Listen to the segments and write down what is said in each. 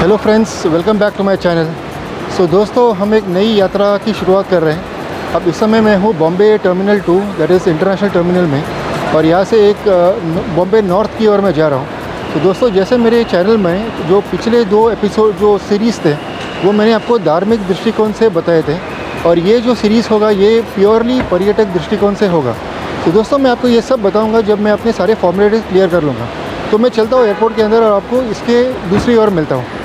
Hello friends, welcome back to my channel. So दोस्तों, हम एक नई यात्रा की शुरुआत कर रहे हैं। अब इस समय मैं हूँ Bombay terminal 2, that is international terminal में, और यहाँ से एक बॉम्बे नॉर्थ की ओर मैं जा रहा हूँ। तो दोस्तों, जैसे मेरे चैनल में जो पिछले 2 एपिसोड जो सीरीज़ थे वो मैंने आपको धार्मिक दृष्टिकोण से बताए थे, और ये जो सीरीज़ होगा ये प्योरली पर्यटक दृष्टिकोण से होगा। तो दोस्तों, मैं आपको ये सब बताऊँगा जब मैं अपने सारे फॉर्मेलिटीज़ क्लियर कर लूँगा। तो मैं चलता हूँ एयरपोर्ट के अंदर और आपको इसके दूसरी ओर मिलता हूँ।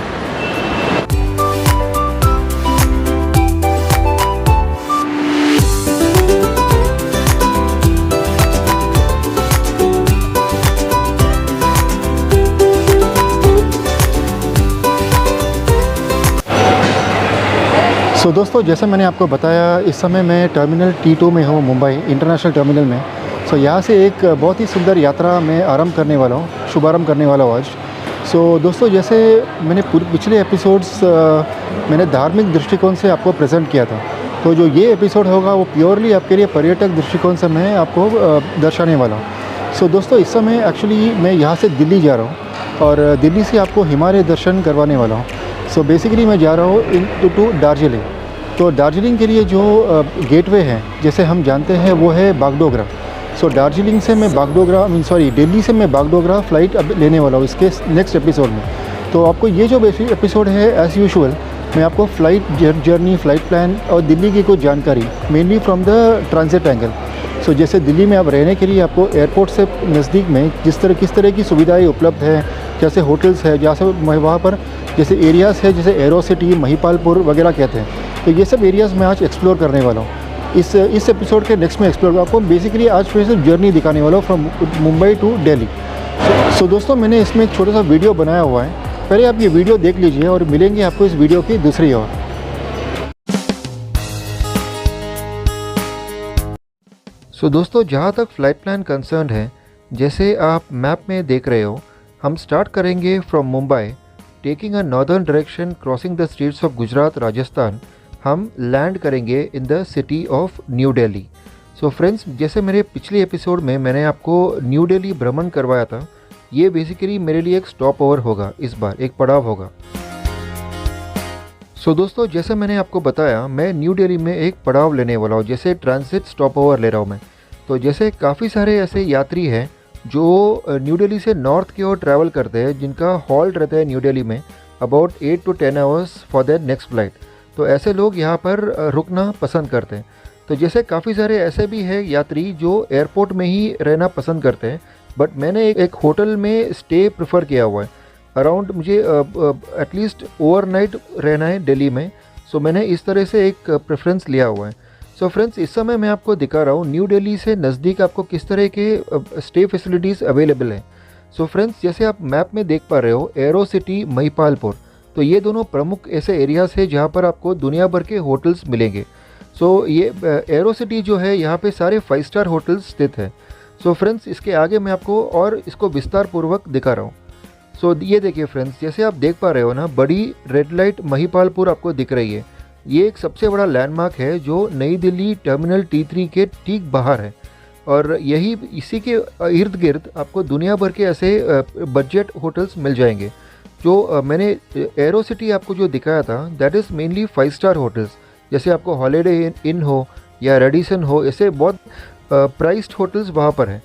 सो दोस्तों, जैसे मैंने आपको बताया, इस समय मैं टर्मिनल T2 में हूँ, मुंबई इंटरनेशनल टर्मिनल में। सो यहाँ से एक बहुत ही सुंदर यात्रा मैं आरंभ करने वाला हूँ, शुभारंभ करने वाला हूँ आज। सो दोस्तों, जैसे मैंने पिछले एपिसोड्स मैंने धार्मिक दृष्टिकोण से आपको प्रेजेंट किया था, तो जो ये एपिसोड होगा वो प्योरली आपके लिए पर्यटक दृष्टिकोण से मैं आपको दर्शाने वाला हूँ। सो दोस्तों, इस समय एक्चुअली मैं यहाँ से दिल्ली जा रहा हूँ और दिल्ली से आपको हिमालय दर्शन करवाने वाला हूँ। सो बेसिकली मैं जा रहा हूँ टू दार्जिलिंग। तो दार्जिलिंग के लिए जो गेटवे है, जैसे हम जानते हैं, वो है बागडोगरा। सो दार्जिलिंग से मैं बागडोगरा दिल्ली से मैं बागडोगरा फ़्लाइट अब लेने वाला हूँ इसके नेक्स्ट एपिसोड में। तो आपको ये जो बेसिक एपिसोड है, एज़ यूजुअल मैं आपको फ़्लाइट जर्नी, फ़्लाइट प्लान और दिल्ली की कुछ जानकारी mainly from the transit angle. So जैसे दिल्ली में आप रहने के लिए आपको एयरपोर्ट से नज़दीक में किस तरह की सुविधाएं उपलब्ध है, जैसे होटल्स है, जैसे वहाँ पर जैसे एरियाज़ है, जैसे एरो सिटी, महिपालपुर वगैरह कहते हैं। तो ये सब एरियाज़ मैं आज एक्सप्लोर करने वाला हूँ। इस एपिसोड के नेक्स्ट में एक्सप्लोर आपको बेसिकली आज फिर से जर्नी दिखाने वाला हूँ फ्रॉम मुंबई टू दिल्ली। सो दोस्तों, मैंने इसमें एक छोटा सा वीडियो बनाया हुआ है, पहले आप ये वीडियो देख लीजिए और मिलेंगे आपको इस वीडियो की दूसरी ओर। सो दोस्तों, जहाँ तक फ़्लाइट प्लान कंसर्न है, जैसे आप मैप में देख रहे हो, हम स्टार्ट करेंगे from Mumbai, taking a northern direction, crossing the streets of Gujarat, Rajasthan. हम लैंड करेंगे in the city of new Delhi. So friends, जैसे मेरे पिछले एपिसोड में मैंने आपको न्यू दिल्ली भ्रमण करवाया था, ये बेसिकली मेरे लिए एक स्टॉप ओवर होगा, इस बार एक पड़ाव होगा। सो दोस्तों, जैसे मैंने आपको बताया, मैं न्यू दिल्ली में एक पड़ाव लेने वाला हूँ, जैसे ट्रांजिट स्टॉप ओवर ले रहा हूँ मैं। तो जैसे काफ़ी सारे ऐसे यात्री हैं जो न्यू दिल्ली से नॉर्थ की ओर ट्रैवल करते हैं, जिनका हॉल्ट रहता है न्यू दिल्ली में about 8 to 10 hours for their next flight. तो ऐसे लोग यहाँ पर रुकना पसंद करते हैं। तो जैसे काफ़ी सारे ऐसे भी हैं यात्री जो एयरपोर्ट में ही रहना पसंद करते हैं, बट मैंने एक होटल में स्टे प्रेफर किया हुआ है। अराउंड मुझे एटलीस्ट ओवरनाइट रहना है दिल्ली में। सो मैंने इस तरह से एक प्रेफरेंस लिया हुआ है। सो फ्रेंड्स, इस समय मैं आपको दिखा रहा हूँ न्यू दिल्ली से नज़दीक आपको किस तरह के स्टे फैसिलिटीज़ अवेलेबल हैं। सो फ्रेंड्स, जैसे आप मैप में देख पा रहे हो, एरो सिटी, महिपालपुर, तो ये दोनों प्रमुख ऐसे एरियाज़ हैं जहाँ पर आपको दुनिया भर के होटल्स मिलेंगे। सो ये एरो सिटी जो है, यहाँ पे सारे 5 स्टार होटल्स स्थित हैं। सो फ्रेंड्स, इसके आगे मैं आपको और इसको विस्तार पूर्वक दिखा रहा हूँ। सो ये देखिए फ्रेंड्स, जैसे आप देख पा रहे हो ना, बड़ी रेड लाइट महिपालपुर आपको दिख रही है। ये एक सबसे बड़ा लैंडमार्क है जो नई दिल्ली टर्मिनल T3 के ठीक बाहर है, और इसी के इर्द गिर्द आपको दुनिया भर के ऐसे बजट होटल्स मिल जाएंगे। जो मैंने एरो सिटी आपको जो दिखाया था, that is mainly 5 star hotels, जैसे आपको हॉलीडे इन हो या रेडिसन हो, ऐसे बहुत प्राइस्ड होटल्स वहाँ पर हैं।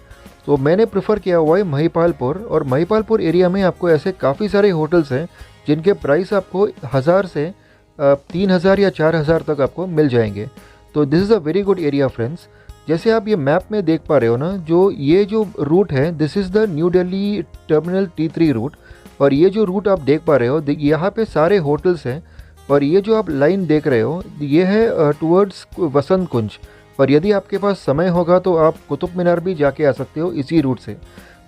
तो मैंने प्रेफर किया हुआ है महिपालपुर, और महिपालपुर एरिया में आपको ऐसे काफ़ी सारे होटल्स हैं जिनके प्राइस आपको 1000 से 3000 या 4000 तक आपको मिल जाएंगे। तो this is a very good area friends. जैसे आप ये मैप में देख पा रहे हो ना, ये जो रूट है, this is the new Delhi terminal T3 route, और ये जो रूट आप देख पा रहे हो, यहाँ पे सारे होटल्स हैं, और ये जो आप लाइन देख रहे हो, ये है टुवर्ड्स वसंत कुंज। और यदि आपके पास समय होगा तो आप कुतुब मीनार भी जाके आ सकते हो इसी रूट से।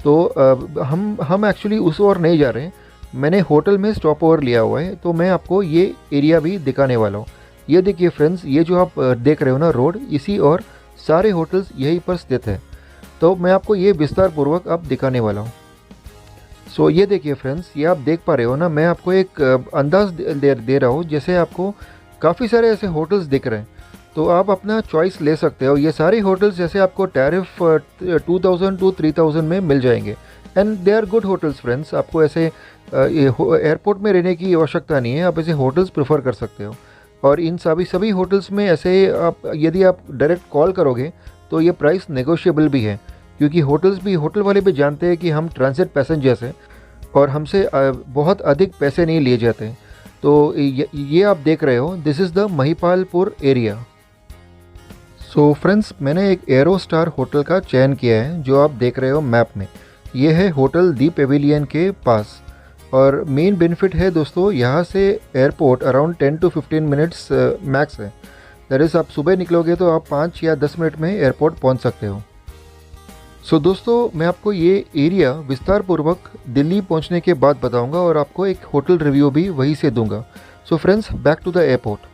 तो हम एक्चुअली उस ओर नहीं जा रहे हैं, मैंने होटल में स्टॉप ओवर लिया हुआ है, तो मैं आपको ये एरिया भी दिखाने वाला हूँ। ये देखिए फ्रेंड्स, ये जो आप देख रहे हो ना रोड, इसी और सारे होटल्स यहीं पर स्थित है। तो मैं आपको ये विस्तार पूर्वक अब दिखाने वाला हूँ। सो ये देखिए फ्रेंड्स, ये आप देख पा रहे हो ना, मैं आपको एक अंदाज़ दे रहा हूँ, जैसे आपको काफ़ी सारे ऐसे होटल्स दिख रहे हैं, तो आप अपना चॉइस ले सकते हो। ये सारे होटल्स जैसे आपको टैरिफ 2000 to 3000 में मिल जाएंगे, and they are good hotels friends. आपको ऐसे एयरपोर्ट में रहने की आवश्यकता नहीं है, आप ऐसे होटल्स प्रेफर कर सकते हो। और इन सभी होटल्स में ऐसे आप यदि आप डायरेक्ट कॉल करोगे तो ये प्राइस नेगोशिएबल भी है, क्योंकि होटल वाले भी जानते हैं कि हम ट्रांजिट पैसेंजर्स हैं और हमसे बहुत अधिक पैसे नहीं लिए जाते। तो ये आप देख रहे हो, this is the Mahipalpur area. So friends, मैंने एक एरो स्टार होटल का चयन किया है जो आप देख रहे हो मैप में। ये है होटल दी पेविलियन के पास। और मेन बेनिफिट है दोस्तों, यहाँ से airport around 10 to 15 minutes max है। दैट इज़ आप सुबह निकलोगे तो आप 5 या 10 मिनट में एयरपोर्ट पहुँच सकते हो। सो दोस्तों, मैं आपको ये एरिया विस्तार पूर्वक दिल्ली पहुँचने के बाद बताऊँगा और आपको एक होटल रिव्यू भी वहीं से दूंगा। So friends, back to the airport.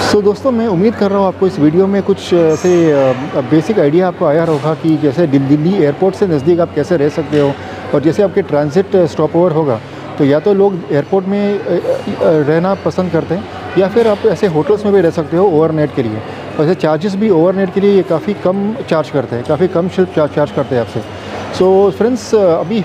So दोस्तों, मैं उम्मीद कर रहा हूँ आपको इस वीडियो में कुछ ऐसे बेसिक आइडिया आपको आया होगा कि जैसे दिल्ली एयरपोर्ट से नज़दीक आप कैसे रह सकते हो। और जैसे आपके ट्रांजिट स्टॉप ओवर होगा तो या तो लोग एयरपोर्ट में रहना पसंद करते हैं, या फिर आप ऐसे होटल्स में भी रह सकते हो ओवरनाइट के लिए। वैसे चार्जेस भी ओवरनाइट के लिए ये काफ़ी कम चार्ज करते हैं, काफ़ी कम शुल्क चार्ज करते हैं आपसे। सो फ्रेंड्स, अभी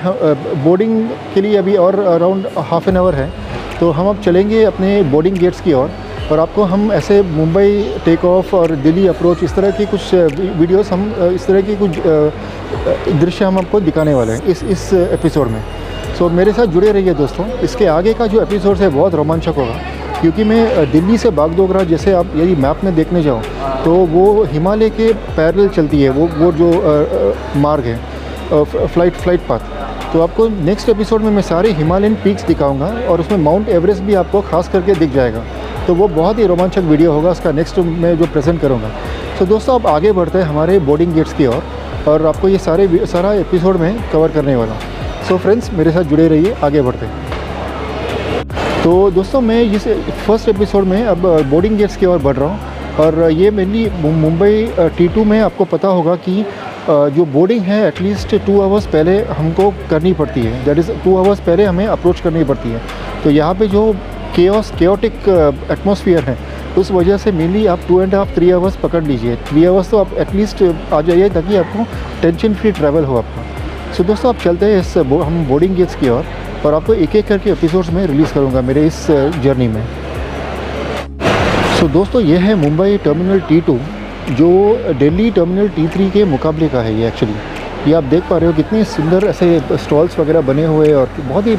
बोर्डिंग के लिए अभी और अराउंड हाफ एन आवर है, तो हम अब चलेंगे अपने बोर्डिंग गेट्स की ओर। और आपको हम ऐसे मुंबई टेक ऑफ और दिल्ली अप्रोच इस तरह की कुछ वीडियोस हम इस तरह की कुछ दृश्य हम आपको दिखाने वाले हैं इस एपिसोड में। सो मेरे साथ जुड़े रहिए दोस्तों। इसके आगे का जो एपिसोड है बहुत रोमांचक होगा, क्योंकि मैं दिल्ली से बागडोगरा जैसे आप यदि मैप में देखने जाओ तो वो हिमालय के पैरेलल चलती है, वो जो मार्ग है फ्लाइट पाथ। तो आपको नेक्स्ट एपिसोड में मैं सारे हिमालयन पीक्स दिखाऊंगा और उसमें माउंट एवरेस्ट भी आपको खास करके दिख जाएगा। तो वो बहुत ही रोमांचक वीडियो होगा, उसका नेक्स्ट मैं जो प्रेजेंट करूँगा। तो दोस्तों, अब आगे बढ़ते हैं हमारे बोर्डिंग गेट्स की ओर और आपको ये सारा एपिसोड में कवर करने वाला हूँ। सो फ्रेंड्स, मेरे साथ जुड़े रहिए, आगे बढ़ते हैं। तो दोस्तों, मैं इस फर्स्ट एपिसोड में अब बोर्डिंग गेट्स की ओर बढ़ रहा हूँ। और ये मेनली मुंबई T2 में आपको पता होगा कि जो बोर्डिंग है एटलीस्ट 2 आवर्स पहले हमको करनी पड़ती है। दैट इज़ 2 आवर्स पहले हमें अप्रोच करनी पड़ती है। तो यहाँ पे जो केओटिक एटमॉस्फेयर है, उस वजह से मेनली आप 2.5-3 आवर्स पकड़ लीजिए। 3 आवर्स तो आप एटलीस्ट आ जाइए ताकि आपको टेंशन फ्री ट्रैवल हो आपका। सो दोस्तों, आप चलते हैं हम बोर्डिंग गेट्स की ओर और आपको एक एक करके एपिसोड्स में रिलीज़ करूँगा मेरे इस जर्नी में। सो दोस्तों, ये है मुंबई टर्मिनल T2 जो दिल्ली टर्मिनल T3 के मुकाबले का है। ये एक्चुअली ये आप देख पा रहे हो कितने सुंदर ऐसे स्टॉल्स वगैरह बने हुए और बहुत ही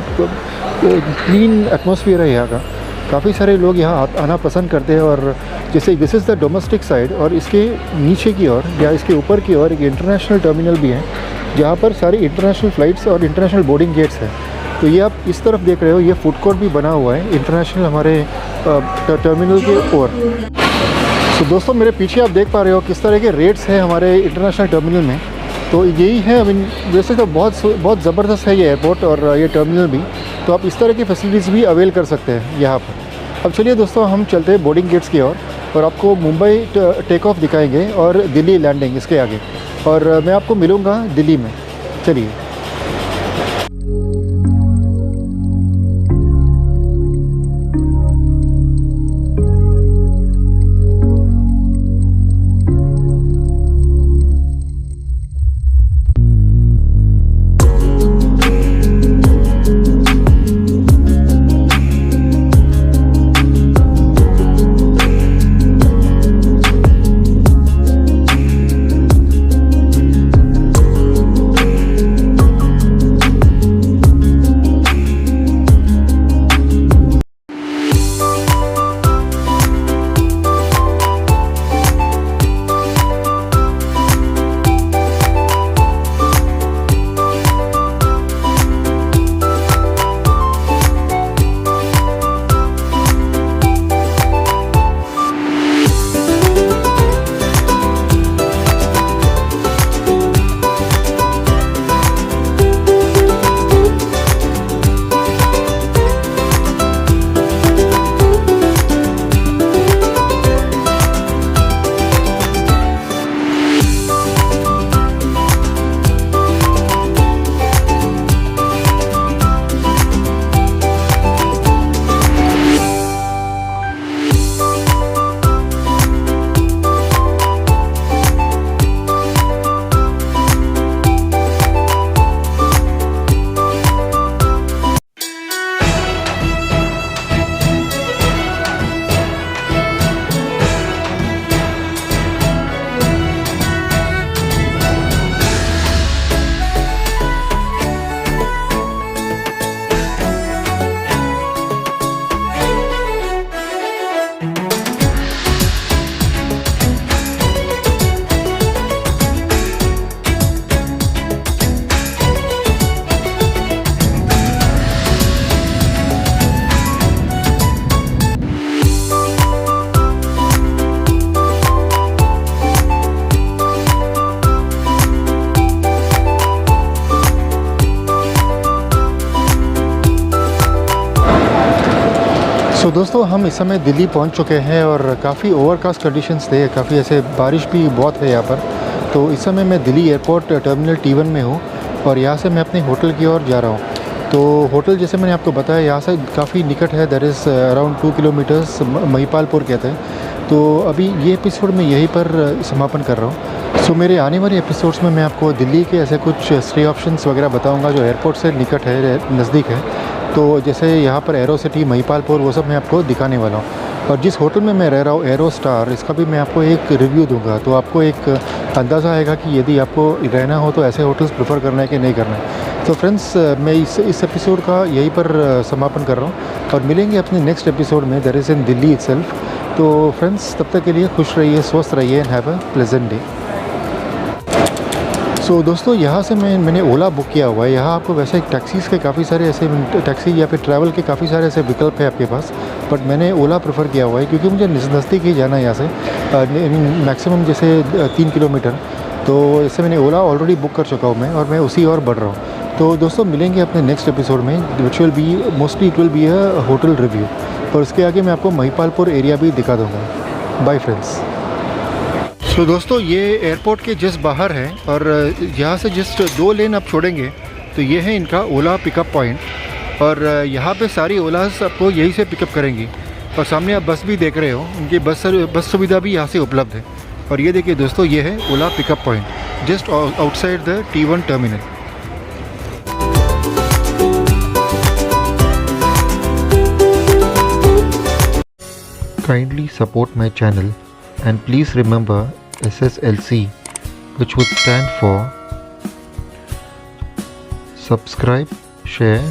क्लीन एटमॉस्फेयर है यहाँ का। काफ़ी सारे लोग यहाँ आना पसंद करते हैं। और जैसे this is the domestic side और इसके नीचे की ओर या इसके ऊपर की ओर एक इंटरनेशनल टर्मिनल भी है, जहाँ पर सारी इंटरनेशनल फ़्लाइट्स और इंटरनेशनल बोर्डिंग गेट्स हैं। तो ये आप इस तरफ देख रहे हो, ये फूड कोर्ट भी बना हुआ है इंटरनेशनल हमारे टर्मिनल के ओर। तो दोस्तों, मेरे पीछे आप देख पा रहे हो किस तरह के रेट्स हैं हमारे इंटरनेशनल टर्मिनल में। तो यही है, वैसे तो बहुत ज़बरदस्त है ये एयरपोर्ट और ये टर्मिनल भी। तो आप इस तरह की फैसिलिटीज़ भी अवेल कर सकते हैं यहाँ पर। अब चलिए दोस्तों, हम चलते हैं बोर्डिंग गेट्स की ओर और आपको मुंबई टेक ऑफ दिखाएंगे और दिल्ली लैंडिंग इसके आगे। और मैं आपको मिलूँगा दिल्ली में। चलिए। सो दोस्तों हम इस समय दिल्ली पहुंच चुके हैं और काफ़ी ओवरकास्ट कंडीशंस थे, काफ़ी ऐसे बारिश भी बहुत है यहाँ पर। तो इस समय मैं दिल्ली एयरपोर्ट टर्मिनल T1 में हूँ और यहाँ से मैं अपने होटल की ओर जा रहा हूँ। तो होटल जैसे मैंने आपको बताया यहाँ से काफ़ी निकट है, that is around 2 kilometres, Mahipalpur कहते हैं। तो अभी ये एपिसोड मैं यहीं पर समापन कर रहा हूँ। सो मेरे आने वाले एपिसोड्स में मैं आपको दिल्ली के ऐसे कुछ स्टे ऑप्शंस वगैरह बताऊँगा जो एयरपोर्ट से निकट है, नज़दीक है। तो जैसे यहाँ पर एरो सिटी, महिपालपुर, वो सब मैं आपको दिखाने वाला हूँ। और जिस होटल में मैं रह रहा हूँ, एरो स्टार, इसका भी मैं आपको एक रिव्यू दूंगा, तो आपको एक अंदाज़ा आएगा कि यदि आपको रहना हो तो ऐसे होटल्स प्रेफर करना है कि नहीं करना है। तो फ्रेंड्स, मैं इस एपिसोड का यहीं पर समापन कर रहा हूँ और मिलेंगे अपने नेक्स्ट एपिसोड में, that is in Delhi itself. तो फ्रेंड्स, तब तक के लिए खुश रहिए, स्वस्थ रहिए and have a pleasant day. So दोस्तों, यहाँ से मैंने ओला बुक किया हुआ है। यहाँ आपको वैसे टैक्सीज़ के काफ़ी सारे ऐसे टैक्सी या फिर ट्रैवल के काफ़ी सारे ऐसे विकल्प है आपके पास, बट मैंने ओला प्रेफर किया हुआ है क्योंकि मुझे नज़दीक ही जाना है यहाँ से, मैक्सिमम जैसे 3 किलोमीटर। तो इससे मैंने ओला ऑलरेडी बुक कर चुका हूँ मैं, और मैं उसी और बढ़ रहा हूँ। तो दोस्तों, मिलेंगे अपने नेक्स्ट एपिसोड में, which will be mostly it will be a hotel review, और उसके आगे मैं आपको महिपालपुर एरिया भी दिखा दूँगा। Bye friends. तो दोस्तों, ये एयरपोर्ट के जस्ट बाहर है और यहाँ से जस्ट 2 लेन आप छोड़ेंगे तो ये है इनका ओला पिकअप पॉइंट, और यहाँ पे सारी ओलास आपको यहीं से पिकअप करेंगी। और सामने आप बस भी देख रहे हो, उनकी बस सुविधा भी यहाँ से उपलब्ध है। और ये देखिए दोस्तों, ये है Ola pickup point just outside the T1 terminal. Kindly support my channel and please remember SSLC, which would stand for subscribe, share,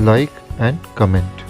like and comment.